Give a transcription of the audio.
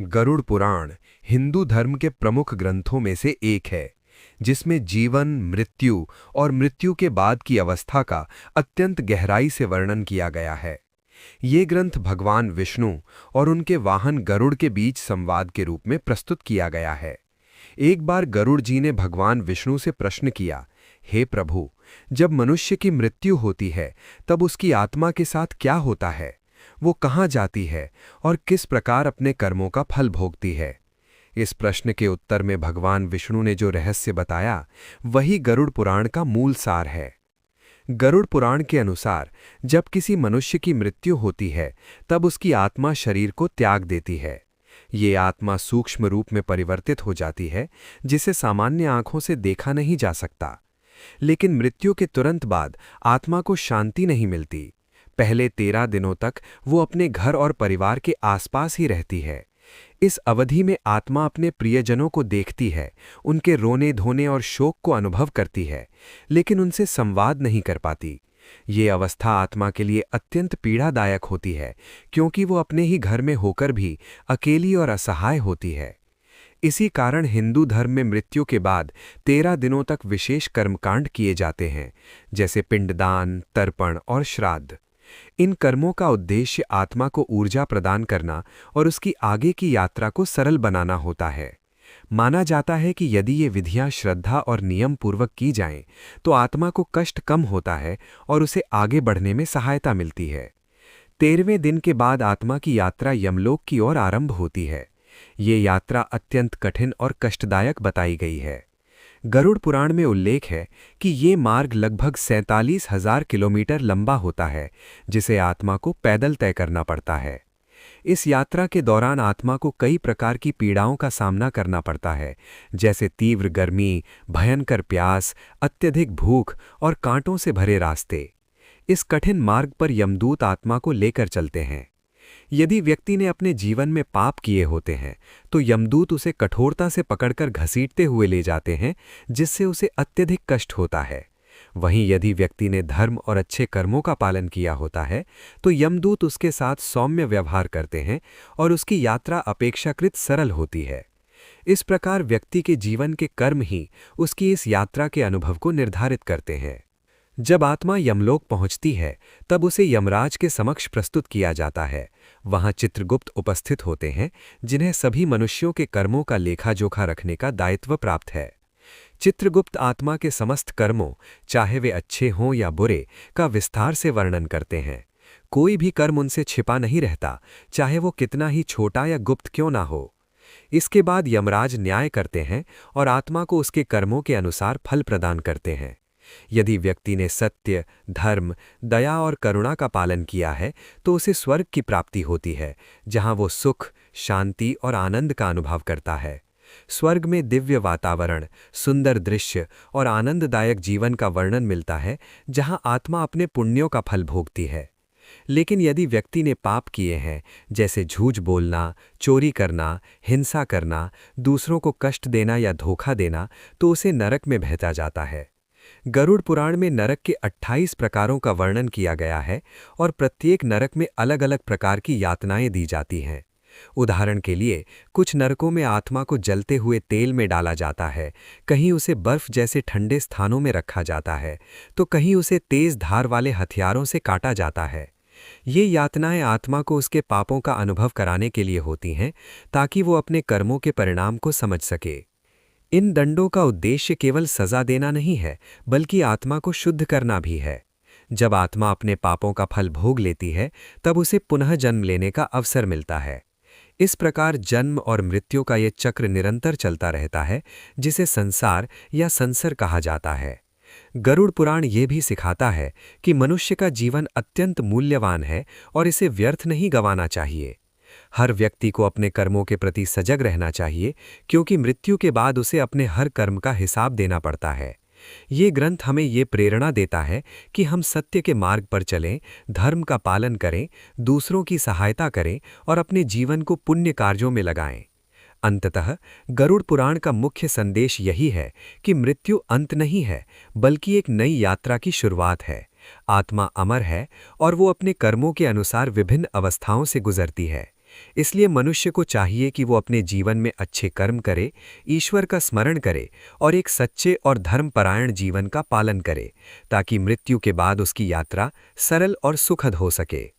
गरुड़ पुराण हिंदू धर्म के प्रमुख ग्रंथों में से एक है, जिसमें जीवन, मृत्यु और मृत्यु के बाद की अवस्था का अत्यंत गहराई से वर्णन किया गया है। ये ग्रंथ भगवान विष्णु और उनके वाहन गरुड़ के बीच संवाद के रूप में प्रस्तुत किया गया है। एक बार गरुड़ जी ने भगवान विष्णु से प्रश्न किया, हे प्रभु, जब मनुष्य की मृत्यु होती है तब उसकी आत्मा के साथ क्या होता है? वो कहाँ जाती है और किस प्रकार अपने कर्मों का फल भोगती है? इस प्रश्न के उत्तर में भगवान विष्णु ने जो रहस्य बताया, वही गरुड़ पुराण का मूल सार है। गरुड़ पुराण के अनुसार जब किसी मनुष्य की मृत्यु होती है तब उसकी आत्मा शरीर को त्याग देती है। ये आत्मा सूक्ष्म रूप में परिवर्तित हो जाती है, जिसे सामान्य आंखों से देखा नहीं जा सकता। लेकिन मृत्यु के तुरंत बाद आत्मा को शांति नहीं मिलती। पहले 13 दिनों तक वो अपने घर और परिवार के आसपास ही रहती है। इस अवधि में आत्मा अपने प्रियजनों को देखती है, उनके रोने धोने और शोक को अनुभव करती है, लेकिन उनसे संवाद नहीं कर पाती। ये अवस्था आत्मा के लिए अत्यंत पीड़ादायक होती है, क्योंकि वो अपने ही घर में होकर भी अकेली और असहाय होती है। इसी कारण हिंदू धर्म में मृत्यु के बाद 13 दिनों तक विशेष कर्मकांड किए जाते हैं, जैसे पिंडदान, तर्पण और श्राद्ध। इन कर्मों का उद्देश्य आत्मा को ऊर्जा प्रदान करना और उसकी आगे की यात्रा को सरल बनाना होता है। माना जाता है कि यदि ये विधियां श्रद्धा और नियम पूर्वक की जाएं, तो आत्मा को कष्ट कम होता है और उसे आगे बढ़ने में सहायता मिलती है। 13वें दिन के बाद आत्मा की यात्रा यमलोक की ओर आरंभ होती है। ये यात्रा अत्यंत कठिन और कष्टदायक बताई गई है। गरुड़ पुराण में उल्लेख है कि ये मार्ग लगभग 47,000 किलोमीटर लंबा होता है, जिसे आत्मा को पैदल तय करना पड़ता है। इस यात्रा के दौरान आत्मा को कई प्रकार की पीड़ाओं का सामना करना पड़ता है, जैसे तीव्र गर्मी, भयंकर प्यास, अत्यधिक भूख और कांटों से भरे रास्ते। इस कठिन मार्ग पर यमदूत आत्मा को लेकर चलते हैं। यदि व्यक्ति ने अपने जीवन में पाप किए होते हैं, तो यमदूत उसे कठोरता से पकड़कर घसीटते हुए ले जाते हैं, जिससे उसे अत्यधिक कष्ट होता है। वहीं यदि व्यक्ति ने धर्म और अच्छे कर्मों का पालन किया होता है, तो यमदूत उसके साथ सौम्य व्यवहार करते हैं और उसकी यात्रा अपेक्षाकृत सरल होती है। इस प्रकार व्यक्ति के जीवन के कर्म ही उसकी इस यात्रा के अनुभव को निर्धारित करते हैं। जब आत्मा यमलोक पहुंचती है, तब उसे यमराज के समक्ष प्रस्तुत किया जाता है। वहां चित्रगुप्त उपस्थित होते हैं, जिन्हें सभी मनुष्यों के कर्मों का लेखा-जोखा रखने का दायित्व प्राप्त है। चित्रगुप्त आत्मा के समस्त कर्मों, चाहे वे अच्छे हों या बुरे, का विस्तार से वर्णन करते हैं। कोई भी कर्म उनसे छिपा नहीं रहता, चाहे वो कितना ही छोटा या गुप्त क्यों ना हो। इसके बाद यमराज न्याय करते हैं और आत्मा को उसके कर्मों के अनुसार फल प्रदान करते हैं। यदि व्यक्ति ने सत्य, धर्म, दया और करुणा का पालन किया है, तो उसे स्वर्ग की प्राप्ति होती है, जहां वो सुख, शांति और आनंद का अनुभव करता है। स्वर्ग में दिव्य वातावरण, सुंदर दृश्य और आनंददायक जीवन का वर्णन मिलता है, जहां आत्मा अपने पुण्यों का फल भोगती है। लेकिन यदि व्यक्ति ने पाप किए हैं, जैसे झूठ बोलना, चोरी करना, हिंसा करना, दूसरों को कष्ट देना या धोखा देना, तो उसे नरक में भेजा जाता है। गरुड़ पुराण में नरक के 28 प्रकारों का वर्णन किया गया है और प्रत्येक नरक में अलग अलग प्रकार की यातनाएं दी जाती हैं। उदाहरण के लिए, कुछ नरकों में आत्मा को जलते हुए तेल में डाला जाता है, कहीं उसे बर्फ जैसे ठंडे स्थानों में रखा जाता है, तो कहीं उसे तेज धार वाले हथियारों से काटा जाता है। ये यातनाएं आत्मा को उसके पापों का अनुभव कराने के लिए होती हैं, ताकि वो अपने कर्मों के परिणाम को समझ सके। इन दंडों का उद्देश्य केवल सजा देना नहीं है, बल्कि आत्मा को शुद्ध करना भी है। जब आत्मा अपने पापों का फल भोग लेती है, तब उसे पुनः जन्म लेने का अवसर मिलता है। इस प्रकार जन्म और मृत्यु का ये चक्र निरंतर चलता रहता है, जिसे संसार या संसर कहा जाता है। गरुड़ पुराण ये भी सिखाता है कि मनुष्य का जीवन अत्यंत मूल्यवान है और इसे व्यर्थ नहीं गंवाना चाहिए। हर व्यक्ति को अपने कर्मों के प्रति सजग रहना चाहिए, क्योंकि मृत्यु के बाद उसे अपने हर कर्म का हिसाब देना पड़ता है। ये ग्रंथ हमें ये प्रेरणा देता है कि हम सत्य के मार्ग पर चलें, धर्म का पालन करें, दूसरों की सहायता करें और अपने जीवन को पुण्य कार्यों में लगाएं। अंततः गरुड़ पुराण का मुख्य संदेश यही है कि मृत्यु अंत नहीं है, बल्कि एक नई यात्रा की शुरुआत है। आत्मा अमर है और वो अपने कर्मों के अनुसार विभिन्न अवस्थाओं से गुजरती है। इसलिए मनुष्य को चाहिए कि वो अपने जीवन में अच्छे कर्म करे, ईश्वर का स्मरण करे और एक सच्चे और धर्मपरायण जीवन का पालन करे, ताकि मृत्यु के बाद उसकी यात्रा सरल और सुखद हो सके।